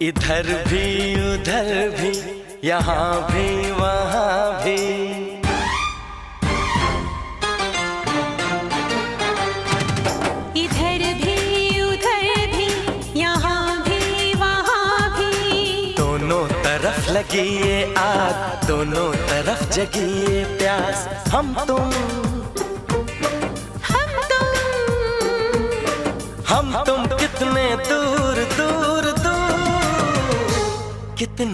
इधर भी उधर भी यहाँ भी वहाँ भी, इधर भी उधर भी यहाँ भी वहाँ भी। दोनों तरफ लगी ये आग, दोनों तरफ जगी ये प्यास। हम तुम कितने दूर दूर दूर, कितने